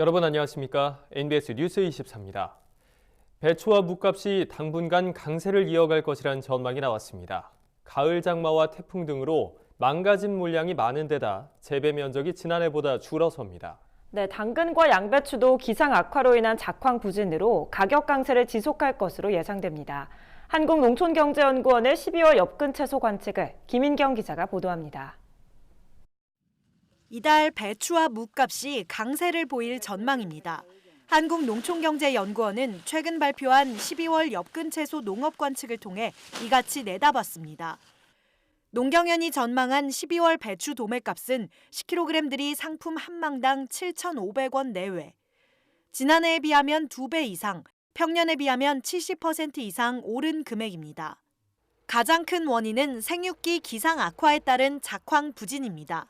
여러분 안녕하십니까? NBS 뉴스 24입니다. 배추와 묵값이 당분간 강세를 이어갈 것이란 전망이 나왔습니다. 가을 장마와 태풍 등으로 망가진 물량이 많은 데다 재배 면적이 지난해보다 줄어섭니다. 네, 당근과 양배추도 기상 악화로 인한 작황 부진으로 가격 강세를 지속할 것으로 예상됩니다. 한국농촌경제연구원의 12월 엽근 채소 관측을 김인경 기자가 보도합니다. 이달 배추와 묵값이 강세를 보일 전망입니다. 한국농촌경제연구원은 최근 발표한 12월 엽근 채소 농업 관측을 통해 이같이 내다봤습니다. 농경연이 전망한 12월 배추 도매값은 10kg들이 상품 한 망당 7,500원 내외. 지난해에 비하면 2배 이상, 평년에 비하면 70% 이상 오른 금액입니다. 가장 큰 원인은 생육기 기상 악화에 따른 작황 부진입니다.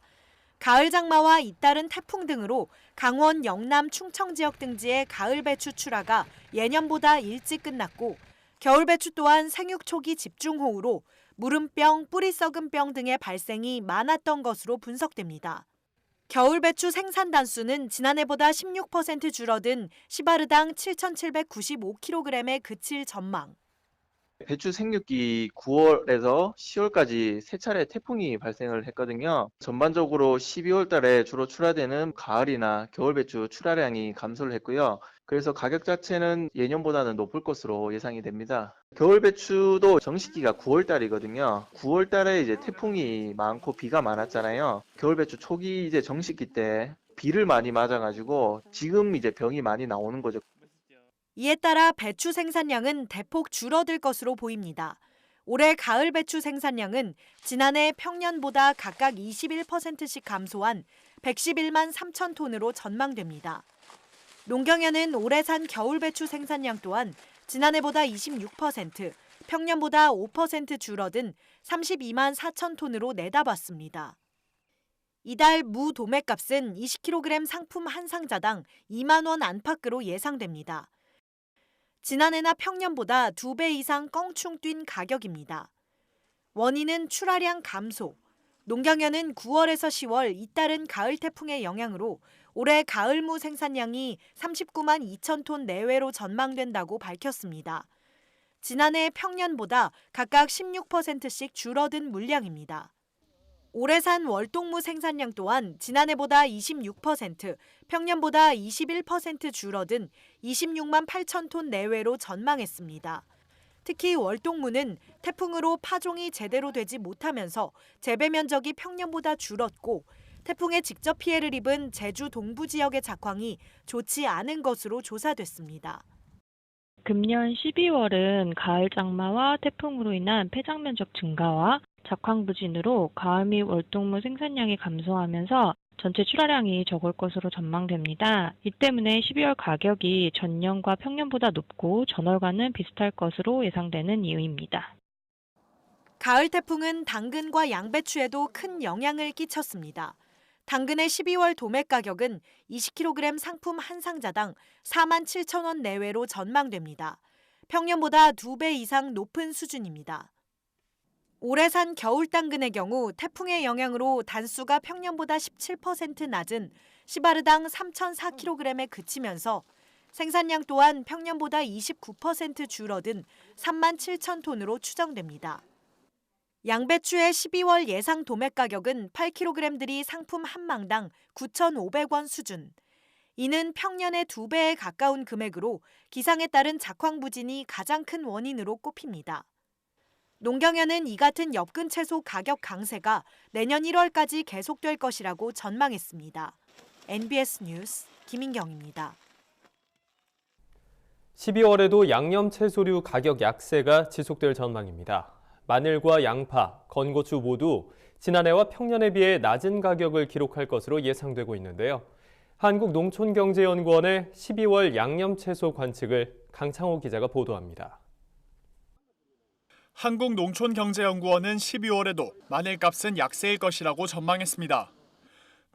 가을 장마와 잇따른 태풍 등으로 강원, 영남, 충청 지역 등지의 가을 배추 출하가 예년보다 일찍 끝났고 겨울 배추 또한 생육 초기 집중호우로 무름병, 뿌리 썩은 병 등의 발생이 많았던 것으로 분석됩니다. 겨울 배추 생산 단수는 지난해보다 16% 줄어든 시바르당 7,795kg에 그칠 전망. 배추 생육기 9월에서 10월까지 세 차례 태풍이 발생을 했거든요. 전반적으로 12월 달에 주로 출하되는 가을이나 겨울 배추 출하량이 감소를 했고요. 그래서 가격 자체는 예년보다는 높을 것으로 예상이 됩니다. 겨울 배추도 정식기가 9월 달이거든요. 9월 달에 이제 태풍이 많고 비가 많았잖아요. 겨울 배추 초기 이제 정식기 때 비를 많이 맞아가지고 지금 이제 병이 많이 나오는 거죠. 이에 따라 배추 생산량은 대폭 줄어들 것으로 보입니다. 올해 가을 배추 생산량은 지난해 평년보다 각각 21%씩 감소한 111만 3천 톤으로 전망됩니다. 농경연은 올해 산 겨울 배추 생산량 또한 지난해보다 26%, 평년보다 5% 줄어든 32만 4천 톤으로 내다봤습니다. 이달 무 도매값은 20kg 상품 한 상자당 2만 원 안팎으로 예상됩니다. 지난해나 평년보다 2배 이상 껑충 뛴 가격입니다. 원인은 출하량 감소. 농경연은 9월에서 10월 잇따른 가을 태풍의 영향으로 올해 가을무 생산량이 39만 2천 톤 내외로 전망된다고 밝혔습니다. 지난해 평년보다 각각 16%씩 줄어든 물량입니다. 올해 산 월동무 생산량 또한 지난해보다 26%, 평년보다 21% 줄어든 26만 8천 톤 내외로 전망했습니다. 특히 월동무는 태풍으로 파종이 제대로 되지 못하면서 재배 면적이 평년보다 줄었고 태풍에 직접 피해를 입은 제주 동부 지역의 작황이 좋지 않은 것으로 조사됐습니다. 금년 12월은 가을 장마와 태풍으로 인한 폐장 면적 증가와 작황 부진으로 가을 및 월동무 생산량이 감소하면서 전체 출하량이 적을 것으로 전망됩니다. 이 때문에 12월 가격이 전년과 평년보다 높고 전월과는 비슷할 것으로 예상되는 이유입니다. 가을 태풍은 당근과 양배추에도 큰 영향을 끼쳤습니다. 당근의 12월 도매 가격은 20kg 상품 한 상자당 4만 7천 원 내외로 전망됩니다. 평년보다 2배 이상 높은 수준입니다. 올해 산 겨울 당근의 경우 태풍의 영향으로 단수가 평년보다 17% 낮은 시바르당 3,004kg에 그치면서 생산량 또한 평년보다 29% 줄어든 3만 7천 톤으로 추정됩니다. 양배추의 12월 예상 도매 가격은 8kg들이 상품 한 망당 9,500원 수준. 이는 평년의 2배에 가까운 금액으로 기상에 따른 작황 부진이 가장 큰 원인으로 꼽힙니다. 농경연은 이 같은 엽근 채소 가격 강세가 내년 1월까지 계속될 것이라고 전망했습니다. NBS 뉴스 김인경입니다. 12월에도 양념 채소류 가격 약세가 지속될 전망입니다. 마늘과 양파, 건고추 모두 지난해와 평년에 비해 낮은 가격을 기록할 것으로 예상되고 있는데요. 한국농촌경제연구원의 12월 양념채소 관측을 강창호 기자가 보도합니다. 한국농촌경제연구원은 12월에도 마늘값은 약세일 것이라고 전망했습니다.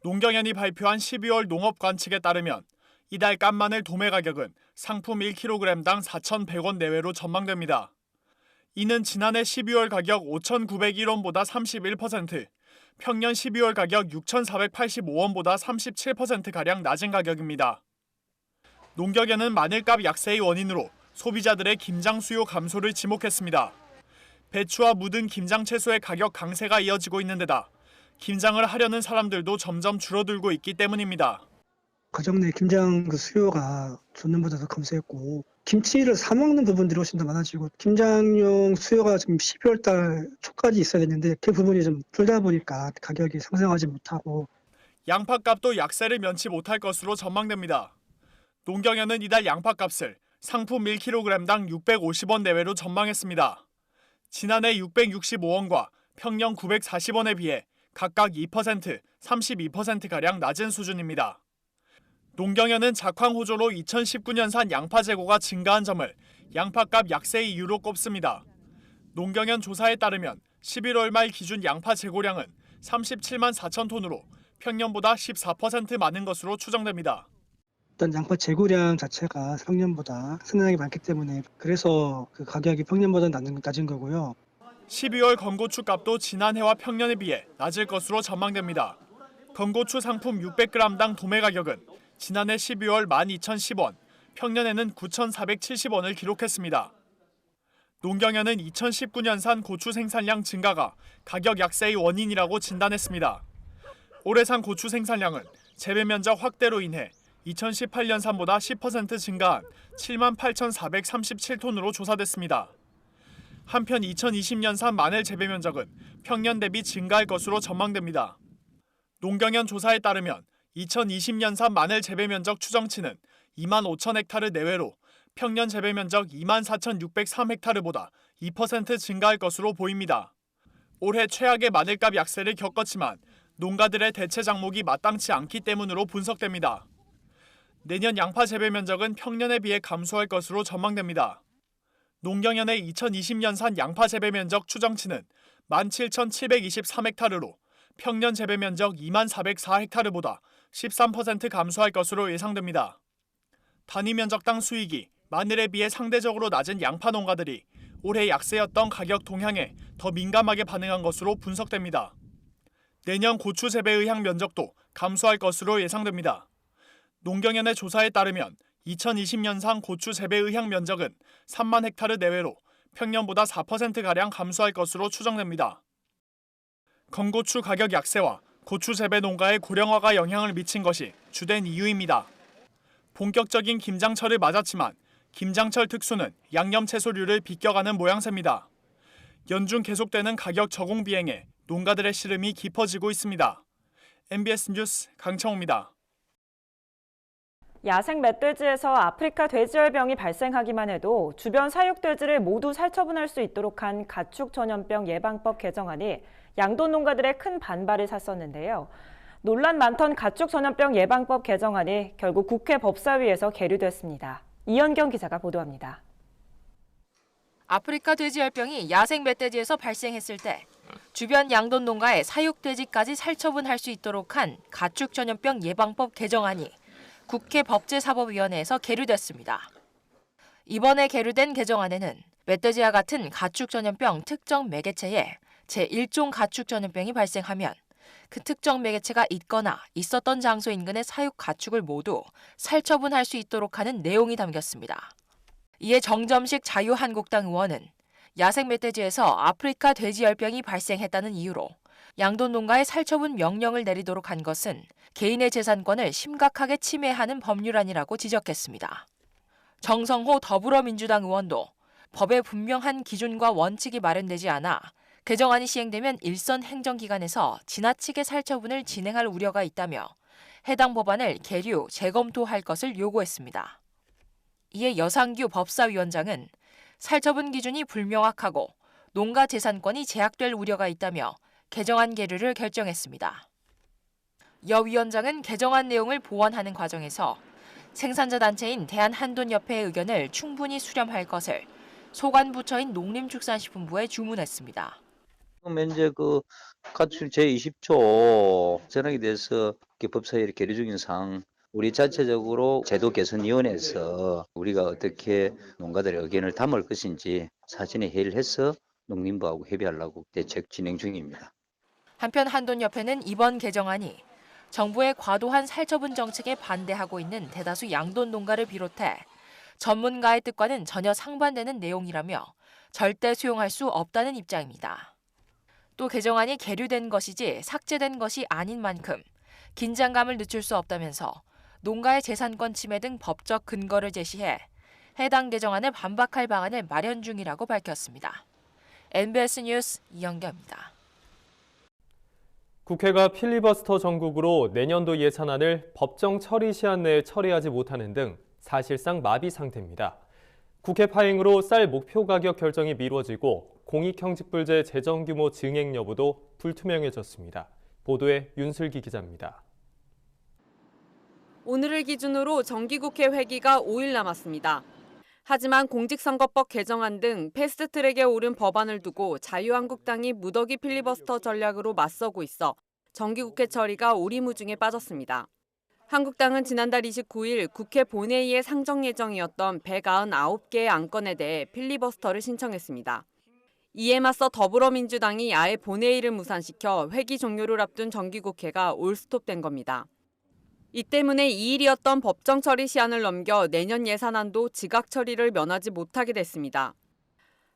농경연이 발표한 12월 농업 관측에 따르면 이달 깐마늘 도매 가격은 상품 1kg당 4,100원 내외로 전망됩니다. 이는 지난해 12월 가격 5,901원보다 31%, 평년 12월 가격 6,485원보다 37%가량 낮은 가격입니다. 농경연은 마늘값 약세의 원인으로 소비자들의 김장 수요 감소를 지목했습니다. 배추와 묻은 김장 채소의 가격 강세가 이어지고 있는 데다 김장을 하려는 사람들도 점점 줄어들고 있기 때문입니다. 가정 내 김장 수요가 전년보다 더 감소했고 김치를 사 먹는 부분들이 훨씬 더 많아지고 김장용 수요가 지금 12월 달 초까지 있어야 됐는데 그 부분이 좀 줄다 보니까 가격이 상승하지 못하고 양파값도 약세를 면치 못할 것으로 전망됩니다. 농경연은 이달 양파값을 상품 1kg당 650원 내외로 전망했습니다. 지난해 665원과 평년 940원에 비해 각각 2%, 32%가량 낮은 수준입니다. 농경연은 작황 호조로 2019년산 양파 재고가 증가한 점을 양파값 약세의 이유로 꼽습니다. 농경연 조사에 따르면 11월 말 기준 양파 재고량은 37만 4천 톤으로 평년보다 14% 많은 것으로 추정됩니다. 일단 양파 재고량 자체가 상년보다 상당히 많기 때문에 그래서 그 가격이 평년보다 낮은 거고요. 12월 건고추 값도 지난해와 평년에 비해 낮을 것으로 전망됩니다. 건고추 상품 600g당 도매 가격은 지난해 12월 12,010원, 평년에는 9,470원을 기록했습니다. 농경연은 2019년산 고추 생산량 증가가 가격 약세의 원인이라고 진단했습니다. 올해산 고추 생산량은 재배 면적 확대로 인해 2018년산보다 10% 증가한 78,437톤으로 조사됐습니다. 한편 2020년산 마늘 재배 면적은 평년 대비 증가할 것으로 전망됩니다. 농경연 조사에 따르면 2020년산 마늘 재배 면적 추정치는 2만 5천 헥타르 내외로 평년 재배 면적 2만 4,603헥타르보다 2% 증가할 것으로 보입니다. 올해 최악의 마늘값 약세를 겪었지만 농가들의 대체 작목이 마땅치 않기 때문으로 분석됩니다. 내년 양파 재배 면적은 평년에 비해 감소할 것으로 전망됩니다. 농경연의 2020년산 양파 재배 면적 추정치는 17,723헥타르로 평년 재배 면적 2만 404헥타르보다 13% 감소할 것으로 예상됩니다. 단위 면적당 수익이 마늘에 비해 상대적으로 낮은 양파 농가들이 올해 약세였던 가격 동향에 더 민감하게 반응한 것으로 분석됩니다. 내년 고추 재배 의향 면적도 감소할 것으로 예상됩니다. 농경연의 조사에 따르면 2020년산 고추 재배 의향 면적은 3만 헥타르 내외로 평년보다 4%가량 감소할 것으로 추정됩니다. 건고추 가격 약세와 고추 재배 농가의 고령화가 영향을 미친 것이 주된 이유입니다. 본격적인 김장철을 맞았지만 김장철 특수는 양념 채소류를 비껴가는 모양새입니다. 연중 계속되는 가격 저공 비행에 농가들의 시름이 깊어지고 있습니다. MBS 뉴스 강청호입니다. 야생 멧돼지에서 아프리카 돼지열병이 발생하기만 해도 주변 사육돼지를 모두 살처분할 수 있도록 한 가축 전염병 예방법 개정안이 양돈 농가들의 큰 반발을 샀었는데요. 논란 많던 가축 전염병 예방법 개정안이 결국 국회 법사위에서 계류됐습니다. 이현경 기자가 보도합니다. 아프리카 돼지열병이 야생 멧돼지에서 발생했을 때 주변 양돈 농가의 사육돼지까지 살처분할 수 있도록 한 가축 전염병 예방법 개정안이 국회 법제사법위원회에서 계류됐습니다. 이번에 계류된 개정안에는 멧돼지와 같은 가축 전염병 특정 매개체에 제1종 가축 전염병이 발생하면 그 특정 매개체가 있거나 있었던 장소 인근의 사육 가축을 모두 살처분할 수 있도록 하는 내용이 담겼습니다. 이에 정점식 자유한국당 의원은 야생 멧돼지에서 아프리카 돼지열병이 발생했다는 이유로 양돈 농가의 살처분 명령을 내리도록 한 것은 개인의 재산권을 심각하게 침해하는 법률안이라고 지적했습니다. 정성호 더불어민주당 의원도 법에 분명한 기준과 원칙이 마련되지 않아 개정안이 시행되면 일선 행정기관에서 지나치게 살처분을 진행할 우려가 있다며 해당 법안을 계류, 재검토할 것을 요구했습니다. 이에 여상규 법사위원장은 살처분 기준이 불명확하고 농가 재산권이 제약될 우려가 있다며 개정안 계류를 결정했습니다. 여 위원장은 개정안 내용을 보완하는 과정에서 생산자 단체인 대한한돈협회의 의견을 충분히 수렴할 것을 소관부처인 농림축산식품부에 주문했습니다. 현재 가축 제20조 전항에 대해서 법사위에 계류 중인 사항, 우리 자체적으로 제도개선위원회에서 우리가 어떻게 농가들의 의견을 담을 것인지 사전에 회의를 해서 농림부하고 협의하려고 대책 진행 중입니다. 한편 한돈협회는 이번 개정안이 정부의 과도한 살처분 정책에 반대하고 있는 대다수 양돈 농가를 비롯해 전문가의 뜻과는 전혀 상반되는 내용이라며 절대 수용할 수 없다는 입장입니다. 또 개정안이 계류된 것이지 삭제된 것이 아닌 만큼 긴장감을 늦출 수 없다면서 농가의 재산권 침해 등 법적 근거를 제시해 해당 개정안을 반박할 방안을 마련 중이라고 밝혔습니다. NBS 뉴스 이영경입니다. 국회가 필리버스터 정국으로 내년도 예산안을 법정 처리 시한 내에 처리하지 못하는 등 사실상 마비 상태입니다. 국회 파행으로 쌀 목표 가격 결정이 미뤄지고 공익형직불제 재정 규모 증액 여부도 불투명해졌습니다. 보도에 윤슬기 기자입니다. 오늘을 기준으로 정기국회 회기가 5일 남았습니다. 하지만 공직선거법 개정안 등 패스트트랙에 오른 법안을 두고 자유한국당이 무더기 필리버스터 전략으로 맞서고 있어 정기국회 처리가 오리무중에 빠졌습니다. 한국당은 지난달 29일 국회 본회의에 상정 예정이었던 199개의 안건에 대해 필리버스터를 신청했습니다. 이에 맞서 더불어민주당이 아예 본회의를 무산시켜 회기 종료를 앞둔 정기국회가 올스톱된 겁니다. 이 때문에 2일이었던 법정 처리 시한을 넘겨 내년 예산안도 지각 처리를 면하지 못하게 됐습니다.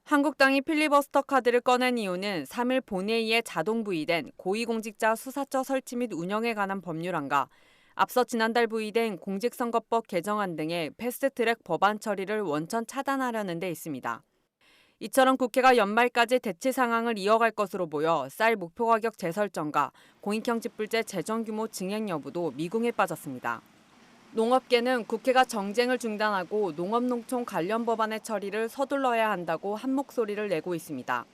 한국당이 필리버스터 카드를 꺼낸 이유는 3일 본회의에 자동 부의된 고위공직자 수사처 설치 및 운영에 관한 법률안과 앞서 지난달 부의된 공직선거법 개정안 등의 패스트트랙 법안 처리를 원천 차단하려는 데 있습니다. 이처럼 국회가 연말까지 대치 상황을 이어갈 것으로 보여 쌀 목표 가격 재설정과 공익형직불제 재정 규모 증액 여부도 미궁에 빠졌습니다. 농업계는 국회가 정쟁을 중단하고 농업농촌 관련 법안의 처리를 서둘러야 한다고 한 목소리를 내고 있습니다.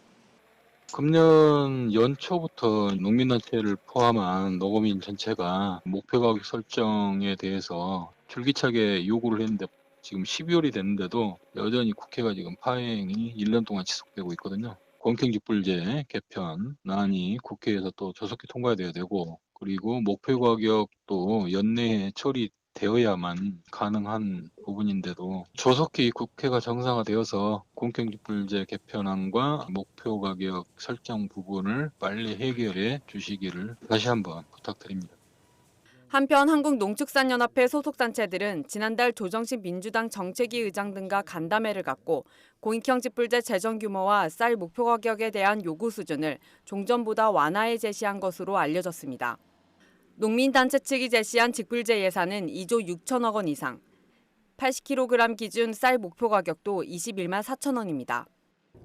금년 연초부터 농민단체를 포함한 농어민 전체가 목표 가격 설정에 대해서 줄기차게 요구를 했는데 지금 12월이 됐는데도 여전히 국회가 지금 파행이 1년 동안 지속되고 있거든요. 공익형직불제 개편안이 국회에서 또 조속히 통과돼야 되고, 그리고 목표 가격도 연내에 처리되어야만 가능한 부분인데도 조속히 국회가 정상화되어서 공익형직불제 개편안과 목표 가격 설정 부분을 빨리 해결해 주시기를 다시 한번 부탁드립니다. 한편 한국농축산연합회 소속단체들은 지난달 조정식 민주당 정책위 의장 등과 간담회를 갖고 공익형직불제 재정 규모와 쌀 목표 가격에 대한 요구 수준을 종전보다 완화해 제시한 것으로 알려졌습니다. 농민단체 측이 제시한 직불제 예산은 2조 6천억 원 이상, 80kg 기준 쌀 목표 가격도 21만 4천 원입니다.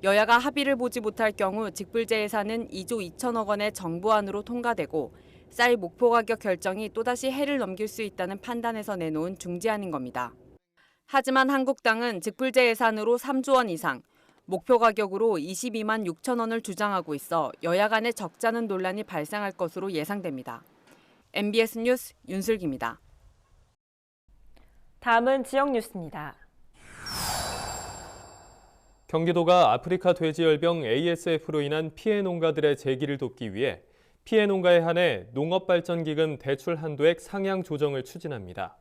여야가 합의를 보지 못할 경우 직불제 예산은 2조 2천억 원의 정부안으로 통과되고 쌀 목표 가격 결정이 또다시 해를 넘길 수 있다는 판단에서 내놓은 중재안인 겁니다. 하지만 한국당은 직불제 예산으로 3조 원 이상, 목표 가격으로 22만 6천 원을 주장하고 있어 여야 간의 적자는 논란이 발생할 것으로 예상됩니다. MBS 뉴스 윤슬기입니다. 다음은 지역 뉴스입니다. 경기도가 아프리카 돼지열병 ASF로 인한 피해 농가들의 재기를 돕기 위해 피해 농가에 한해 농업발전기금 대출 한도액 상향 조정을 추진합니다.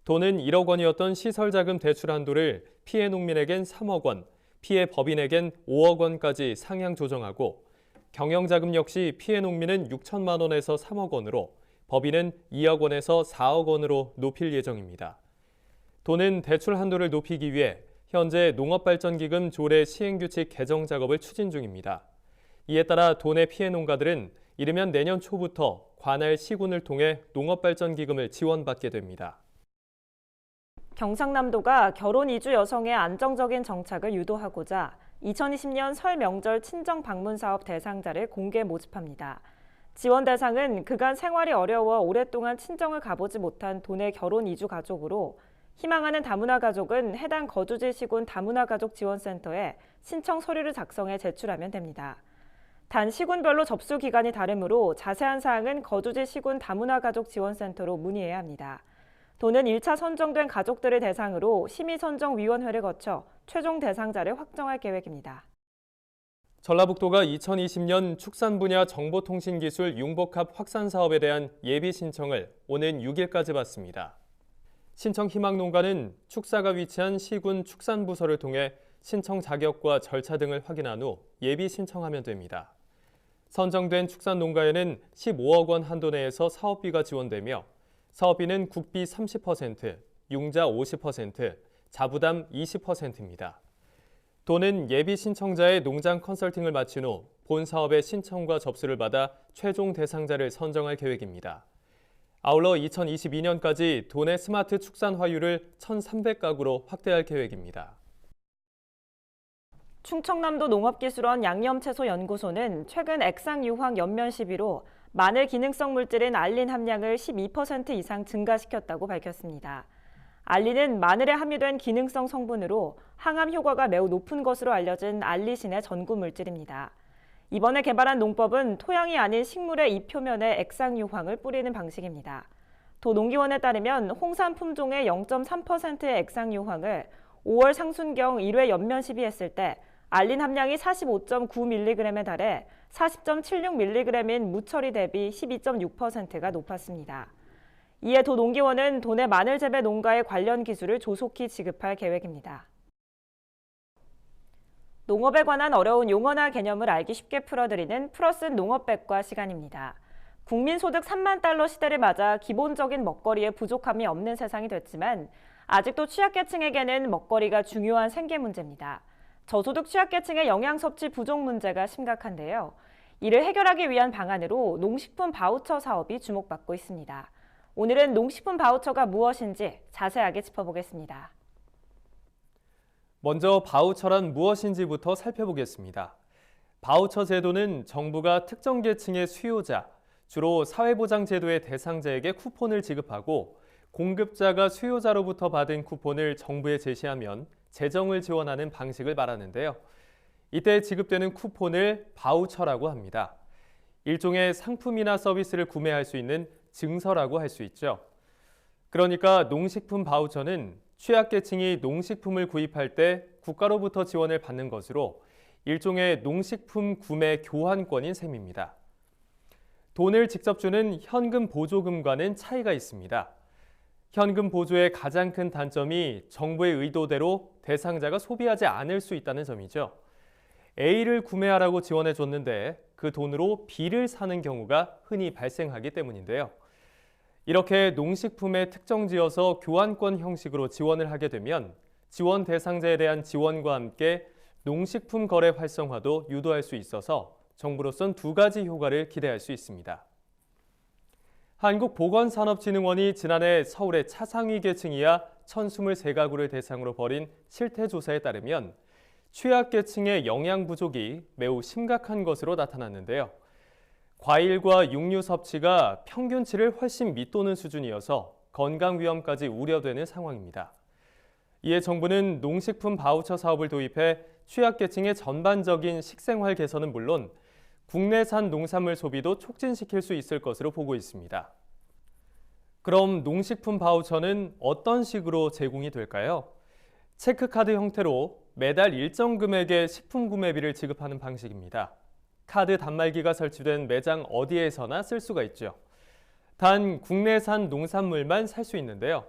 도는 1억 원이었던 시설자금 대출 한도를 피해 농민에겐 3억 원, 피해 법인에겐 5억 원까지 상향 조정하고 경영자금 역시 피해 농민은 6천만 원에서 3억 원으로 법인은 2억 원에서 4억 원으로 높일 예정입니다. 도는 대출 한도를 높이기 위해 현재 농업발전기금 조례 시행규칙 개정 작업을 추진 중입니다. 이에 따라 도내 피해 농가들은 이르면 내년 초부터 관할 시군을 통해 농업발전기금을 지원받게 됩니다. 경상남도가 결혼 이주 여성의 안정적인 정착을 유도하고자 2020년 설 명절 친정 방문 사업 대상자를 공개 모집합니다. 지원 대상은 그간 생활이 어려워 오랫동안 친정을 가보지 못한 도내 결혼 이주 가족으로 희망하는 다문화 가족은 해당 거주지 시군 다문화 가족 지원센터에 신청 서류를 작성해 제출하면 됩니다. 단 시군별로 접수 기간이 다르므로 자세한 사항은 거주지 시군 다문화 가족 지원센터로 문의해야 합니다. 도는 1차 선정된 가족들을 대상으로 심의선정위원회를 거쳐 최종 대상자를 확정할 계획입니다. 전라북도가 2020년 축산 분야 정보통신기술 융복합 확산 사업에 대한 예비 신청을 오는 6일까지 받습니다. 신청 희망 농가는 축사가 위치한 시군 축산부서를 통해 신청 자격과 절차 등을 확인한 후 예비 신청하면 됩니다. 선정된 축산 농가에는 15억 원 한도 내에서 사업비가 지원되며 사업비는 국비 30%, 융자 50%, 자부담 20%입니다. 도는 예비 신청자의 농장 컨설팅을 마친 후 본 사업의 신청과 접수를 받아 최종 대상자를 선정할 계획입니다. 아울러 2022년까지 도내 스마트 축산 화율을 1,300가구로 확대할 계획입니다. 충청남도 농업기술원 양념채소연구소는 최근 액상유황 연면 시비로 마늘 기능성 물질인 알린 함량을 12% 이상 증가시켰다고 밝혔습니다. 알린은 마늘에 함유된 기능성 성분으로 항암 효과가 매우 높은 것으로 알려진 알리신의 전구 물질입니다. 이번에 개발한 농법은 토양이 아닌 식물의 잎 표면에 액상유황을 뿌리는 방식입니다. 도 농기원에 따르면 홍삼 품종의 0.3%의 액상유황을 5월 상순경 1회 연면 시비했을 때 알린 함량이 45.9mg에 달해 40.76mg인 무처리 대비 12.6%가 높았습니다. 이에 도 농기원은 도내 마늘 재배 농가의 관련 기술을 조속히 지급할 계획입니다. 농업에 관한 어려운 용어나 개념을 알기 쉽게 풀어드리는 풀어쓴 농업백과 시간입니다. 국민소득 3만 달러 시대를 맞아 기본적인 먹거리에 부족함이 없는 세상이 됐지만 아직도 취약계층에게는 먹거리가 중요한 생계 문제입니다. 저소득 취약계층의 영양 섭취 부족 문제가 심각한데요. 이를 해결하기 위한 방안으로 농식품 바우처 사업이 주목받고 있습니다. 오늘은 농식품 바우처가 무엇인지 자세하게 짚어보겠습니다. 먼저 바우처란 무엇인지부터 살펴보겠습니다. 바우처 제도는 정부가 특정 계층의 수요자, 주로 사회보장제도의 대상자에게 쿠폰을 지급하고 공급자가 수요자로부터 받은 쿠폰을 정부에 제시하면 재정을 지원하는 방식을 말하는데요. 이때 지급되는 쿠폰을 바우처라고 합니다. 일종의 상품이나 서비스를 구매할 수 있는 증서라고 할 수 있죠. 그러니까 농식품 바우처는 취약계층이 농식품을 구입할 때 국가로부터 지원을 받는 것으로 일종의 농식품 구매 교환권인 셈입니다. 돈을 직접 주는 현금 보조금과는 차이가 있습니다. 현금 보조의 가장 큰 단점이 정부의 의도대로 대상자가 소비하지 않을 수 있다는 점이죠. A를 구매하라고 지원해 줬는데 그 돈으로 B를 사는 경우가 흔히 발생하기 때문인데요. 이렇게 농식품에 특정 지어서 교환권 형식으로 지원을 하게 되면 지원 대상자에 대한 지원과 함께 농식품 거래 활성화도 유도할 수 있어서 정부로선 두 가지 효과를 기대할 수 있습니다. 한국보건산업진흥원이 지난해 서울의 차상위 계층 이하 1,023가구를 대상으로 벌인 실태조사에 따르면 취약계층의 영양 부족이 매우 심각한 것으로 나타났는데요. 과일과 육류 섭취가 평균치를 훨씬 밑도는 수준이어서 건강 위험까지 우려되는 상황입니다. 이에 정부는 농식품 바우처 사업을 도입해 취약계층의 전반적인 식생활 개선은 물론 국내산 농산물 소비도 촉진시킬 수 있을 것으로 보고 있습니다. 그럼 농식품 바우처는 어떤 식으로 제공이 될까요? 체크카드 형태로 매달 일정 금액의 식품 구매비를 지급하는 방식입니다. 카드 단말기가 설치된 매장 어디에서나 쓸 수가 있죠. 단 국내산 농산물만 살 수 있는데요.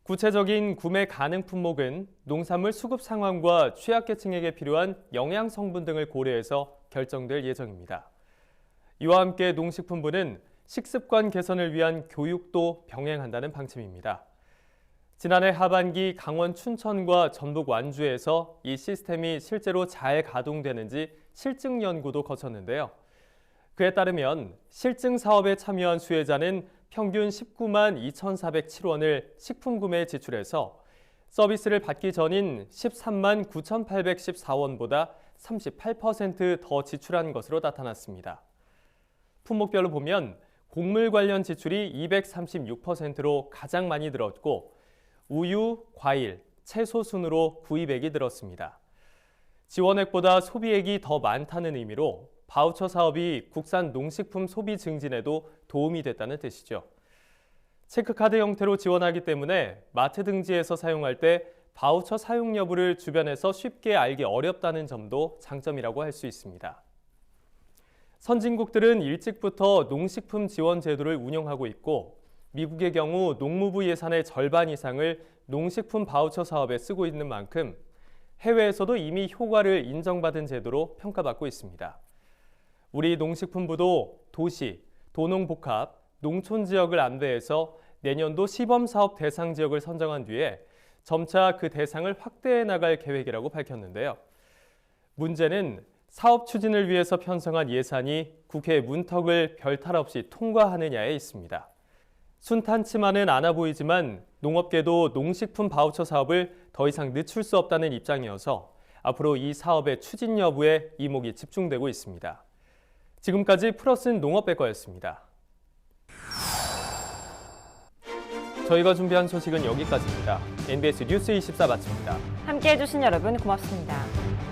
구체적인 구매 가능 품목은 농산물 수급 상황과 취약계층에게 필요한 영양 성분 등을 고려해서 결정될 예정입니다. 이와 함께 농식품부는 식습관 개선을 위한 교육도 병행한다는 방침입니다. 지난해 하반기 강원 춘천과 전북 완주에서 이 시스템이 실제로 잘 가동되는지 실증 연구도 거쳤는데요. 그에 따르면 실증 사업에 참여한 수혜자는 평균 19만 2,407원을 식품 구매에 지출해서 서비스를 받기 전인 13만 9,814원보다 38% 더 지출한 것으로 나타났습니다. 품목별로 보면 곡물 관련 지출이 236%로 가장 많이 늘었고 우유, 과일, 채소 순으로 구입액이 늘었습니다. 지원액보다 소비액이 더 많다는 의미로 바우처 사업이 국산 농식품 소비 증진에도 도움이 됐다는 뜻이죠. 체크카드 형태로 지원하기 때문에 마트 등지에서 사용할 때 바우처 사용 여부를 주변에서 쉽게 알기 어렵다는 점도 장점이라고 할 수 있습니다. 선진국들은 일찍부터 농식품 지원 제도를 운영하고 있고 미국의 경우 농무부 예산의 절반 이상을 농식품 바우처 사업에 쓰고 있는 만큼 해외에서도 이미 효과를 인정받은 제도로 평가받고 있습니다. 우리 농식품부도 도시, 도농복합, 농촌 지역을 안배해서 내년도 시범사업 대상 지역을 선정한 뒤에 점차 그 대상을 확대해 나갈 계획이라고 밝혔는데요. 문제는 사업 추진을 위해서 편성한 예산이 국회 문턱을 별탈 없이 통과하느냐에 있습니다. 순탄치만은 않아 보이지만 농업계도 농식품 바우처 사업을 더 이상 늦출 수 없다는 입장이어서 앞으로 이 사업의 추진 여부에 이목이 집중되고 있습니다. 지금까지 플러스는 농업백과였습니다. 저희가 준비한 소식은 여기까지입니다. NBS 뉴스 24 마칩니다. 함께해 주신 여러분 고맙습니다.